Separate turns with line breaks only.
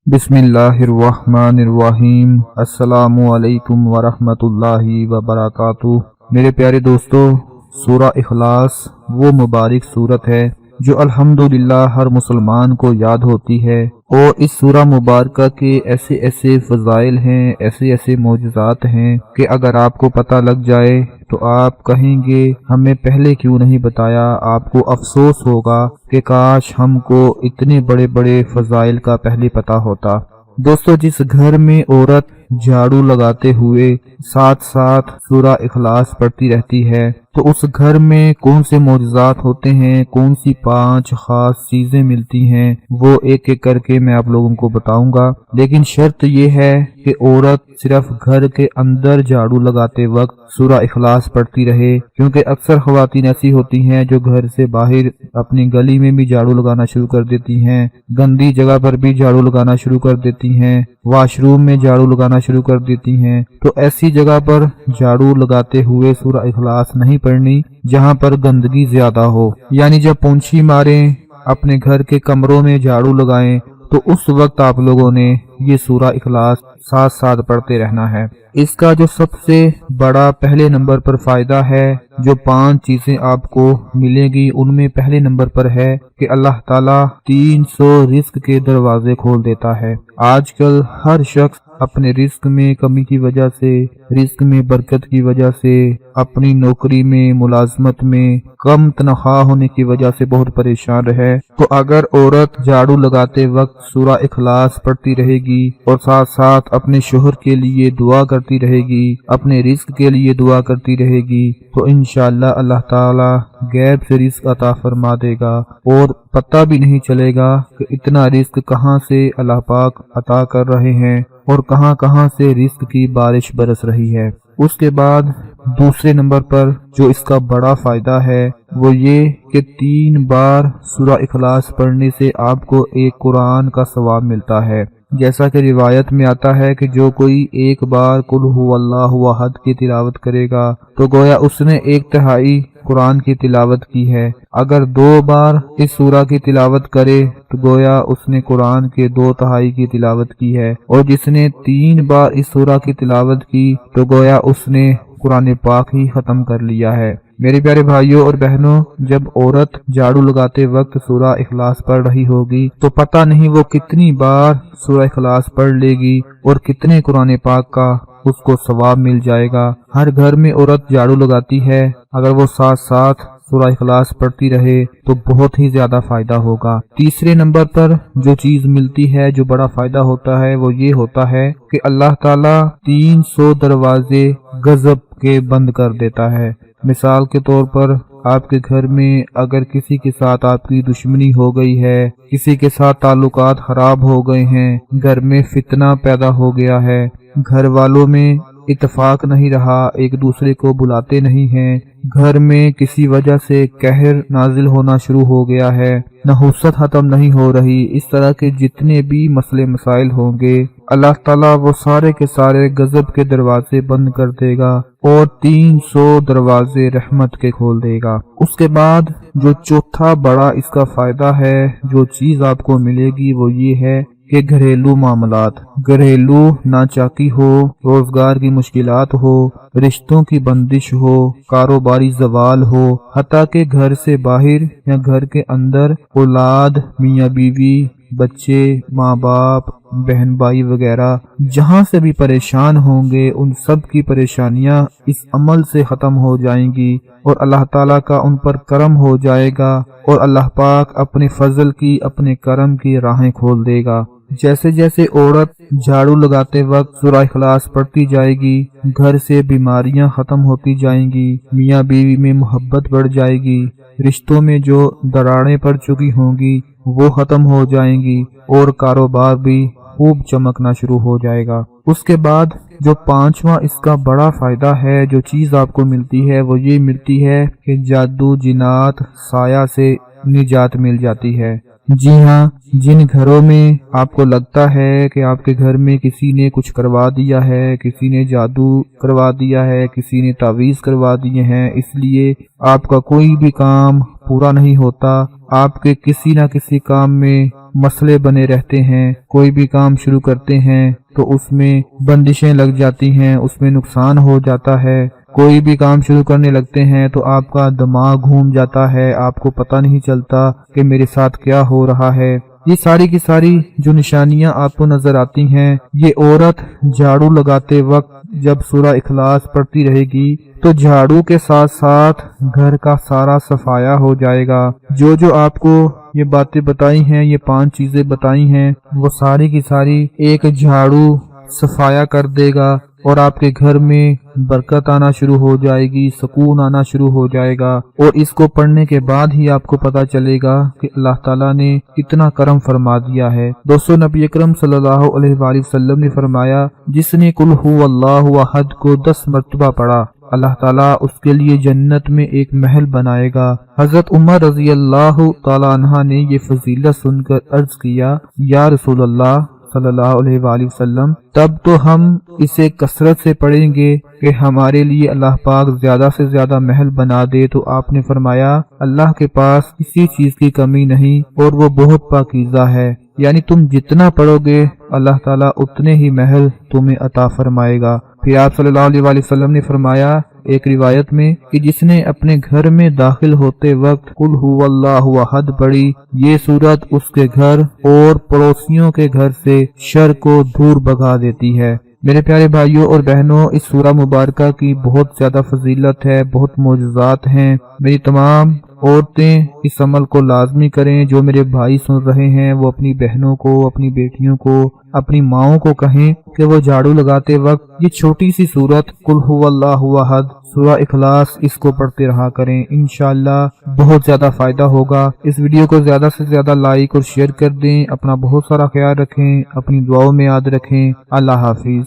बिस्मिल्लाहिर्रहमानिर्रहीम। अस्सलामु अलैकुम वरहमतुल्लाहि वबरकातुह। मेरे प्यारे दोस्तों, सूरा इखलास वो मुबारक सूरत है जो अल्हम्दुलिल्लाह हर मुसलमान को याद होती है। और इस सूरा मुबारक के ऐसे ऐसे फजाइल हैं, ऐसे ऐसे मौजज़ात हैं कि अगर आपको पता लग जाए तो आप कहेंगे हमें पहले क्यों नहीं बताया। आपको अफसोस होगा कि काश हमको इतने बड़े बड़े फजाइल का पहले पता होता। दोस्तों, जिस घर में औरत झाड़ू लगाते हुए साथ साथ सूरा इखलास पढ़ती रहती है तो उस घर में कौन से मौजज़ात होते हैं, कौन सी 5 खास चीजें मिलती हैं, वो एक एक करके मैं आप लोगों को बताऊंगा। लेकिन शर्त ये है कि औरत सिर्फ घर के अंदर झाड़ू लगाते वक्त सूरा इखलास पढ़ती रहे, क्योंकि अक्सर ख्वातीन ऐसी होती हैं जो घर से बाहर अपनी गली में भी झाड़ू लगाना शुरू कर देती हैं, गंदी जगह पर भी झाड़ू लगाना शुरू कर देती हैं, वॉशरूम में झाड़ू लगाना शुरू कर देती हैं। तो ऐसी जगह पर झाड़ू लगाते हुए सूरा इखलास नहीं पढ़नी जहां पर गंदगी ज्यादा हो। यानी जब पोंछी मारें, अपने घर के कमरों में झाड़ू लगाएं, तो उस वक्त आप लोगों ने ये सूरा इखलास साथ साथ पढ़ते रहना है। इसका जो सबसे बड़ा पहले नंबर पर फायदा है, जो 5 चीजें आपको मिलेगी, उनमें पहले नंबर पर है कि अल्लाह ताला 300 रिस्क के दरवाजे खोल देता है। आजकल हर शख्स अपने रिस्क में कमी की वजह से, रिस्क में बरकत की वजह से, अपनी नौकरी में, मुलाजमत में कम तनख्वाह होने की वजह से बहुत परेशान है। तो अगर औरत झाड़ू लगाते वक्त सूरा इखलास पढ़ती रहेगी और साथ साथ अपने शोहर के लिए दुआ करती रहेगी, अपने रिस्क के लिए दुआ करती रहेगी, तो इंशाअल्लाह अल्लाह ताला गैब से रिस्क अता फरमा देगा और पता भी नहीं चलेगा कि इतना रिस्क कहां से अल्लाह पाक अता कर रहे हैं और कहां कहां से रिस्क की बारिश बरस रही है। उसके बाद दूसरे नंबर पर जो इसका बड़ा फायदा है वो ये कि 3 बार सूरा इखलास पढ़ने से आपको एक कुरान का सवाब मिलता है। जैसा कि रिवायत में आता है कि जो कोई एक बार कुल हुवल्लाहु अहद की तिलावत करेगा तो गोया उसने 1/3 कुरान की तिलावत की है। अगर 2 बार इस सूरा की तिलावत करे तो गोया उसने कुरान के 2/3 की तिलावत की है। और जिसने 3 बार इस सूरा की तिलावत की तो गोया उसने कुरान पाक ही खत्म कर लिया है। मेरे प्यारे भाइयों और बहनों, जब औरत झाड़ू लगाते वक्त सूरा इखलास पढ़ रही होगी तो पता नहीं वो कितनी बार सूरा इखलास पढ़ लेगी और कितने कुरान पाक का उसको सवाब मिल जाएगा। हर घर में औरत झाड़ू लगाती है, अगर वो साथ साथ सूरा इखलास पढ़ती रहे तो बहुत ही ज्यादा फायदा होगा। तीसरे नंबर पर जो चीज मिलती है, जो बड़ा फायदा होता है, वो ये होता है कि अल्लाह ताला 300 दरवाजे गजब के बंद कर देता है। मिसाल के तौर पर आपके घर में अगर किसी के साथ आपकी दुश्मनी हो गई है, किसी के साथ ताल्लुकात खराब हो गए हैं, घर में फितना पैदा हो गया है, घर वालों में इत्तेफाक नहीं रहा, एक दूसरे को बुलाते नहीं हैं, घर में किसी वजह से कहर नाजिल होना शुरू हो गया है, नहुसत खत्म नहीं हो रही, इस तरह के जितने भी मसले मसाइल होंगे अल्लाह ताला वो सारे के सारे गजब के दरवाजे बंद कर देगा और 300 दरवाजे रहमत के खोल देगा। उसके बाद जो चौथा बड़ा इसका फायदा है, जो चीज आपको मिलेगी, वो ये है कि घरेलू मामलात, घरेलू नाचाकी हो, रोजगार की मुश्किलात हो, रिश्तों की बंदिश हो, कारोबारी जवाल हो, हत्ता के घर से बाहर या घर के अंदर औलाद, मियाँ बीवी, बच्चे, माँ बाप, बहन भाई वगैरह जहाँ से भी परेशान होंगे, उन सब की परेशानियां इस अमल से खत्म हो जाएंगी और अल्लाह ताला का उन पर करम हो जाएगा और अल्लाह पाक अपने फजल की, अपने करम की राहें खोल देगा। जैसे जैसे औरत झाड़ू लगाते वक्त सूरा इखलास पढ़ती जाएगी, घर से बीमारियां खत्म होती जाएंगी, मियाँ बीवी में मोहब्बत बढ़ जाएगी, रिश्तों में जो दरारें पड़ चुकी होंगी वो खत्म हो जाएंगी और कारोबार भी खूब चमकना शुरू हो जाएगा। उसके बाद जो 5वां इसका बड़ा फायदा है, जो चीज आपको मिलती है, वो ये मिलती है कि जादू जिनात साया से निजात मिल जाती है। जी हाँ, जिन घरों में आपको लगता है कि आपके घर में किसी ने कुछ करवा दिया है, किसी ने जादू करवा दिया है, किसी ने तावीज़ करवा दिए हैं, इसलिए आपका कोई भी काम पूरा नहीं होता, आपके किसी न किसी काम में मसले बने रहते हैं, कोई भी काम शुरू करते हैं तो उसमें बंदिशें लग जाती हैं, उसमें नुकसान हो जाता है, कोई भी काम शुरू करने लगते हैं तो आपका दिमाग घूम जाता है, आपको पता नहीं चलता कि मेरे साथ क्या हो रहा है। ये सारी की सारी जो निशानियां आपको नजर आती हैं, ये औरत झाड़ू लगाते वक्त जब सूरह इखलास पढ़ती रहेगी तो झाड़ू के साथ साथ घर का सारा सफाया हो जाएगा। जो जो आपको ये बातें बताई हैं, ये 5 चीजें बताई हैं, वो सारी की सारी एक झाड़ू सफाया कर देगा और आपके घर में बरकत आना शुरू हो जाएगी, सुकून आना शुरू हो जाएगा। और इसको पढ़ने के बाद ही आपको पता चलेगा कि अल्लाह ताला ने कितना करम फरमा दिया है। दोस्तों, नबी अकरम सल्लल्लाहु अलैहि वसल्लम ने फरमाया, जिसने कुल हु अल्लाहु अहद को 10 मर्तबा पढ़ा, अल्लाह ताला उसके लिए जन्नत में एक महल बनाएगा। हजरत उमर रजी अल्लाह ताला अन्हा ने ये फजीलत सुनकर अर्ज किया, या रसूल अल्लाह सल्लल्लाहु अलैहि वसल्लम, तब तो हम इसे कसरत से पढ़ेंगे कि हमारे लिए अल्लाह पाक ज्यादा से ज्यादा महल बना दे। तो आपने फरमाया, अल्लाह के पास किसी चीज की कमी नहीं और वो बहुत पाकीज़ा है, यानी तुम जितना पढ़ोगे अल्लाह ताला उतने ही महल तुम्हें अता फरमाएगा। फिर आप सल्लल्लाहु अलैहि वसल्लम ने फरमाया एक रिवायत में कि जिसने अपने घर में दाखिल होते वक्त कुल हुवल्लाहु अहद पढ़ी, ये सूरत उसके घर और पड़ोसियों के घर से शर को दूर भगा देती है। मेरे प्यारे भाइयों और बहनों, इस सूरह मुबारका की बहुत ज्यादा फजीलत है, बहुत मोजज़ात हैं। मेरी तमाम औरतें इस अमल को लाजमी करें। जो मेरे भाई सुन रहे हैं वो अपनी बहनों को, अपनी बेटियों को, अपनी माओं को कहें कि वो झाड़ू लगाते वक्त ये छोटी सी सूरत कुल हुवल्लाहु अहद सूरह इखलास इसको पढ़ते रहा करें। इंशाअल्लाह बहुत ज्यादा फायदा होगा। इस वीडियो को ज्यादा से ज्यादा लाइक और शेयर कर दें। अपना बहुत सारा ख्याल रखें, अपनी दुआओं में याद रखें। अल्लाह हाफिज।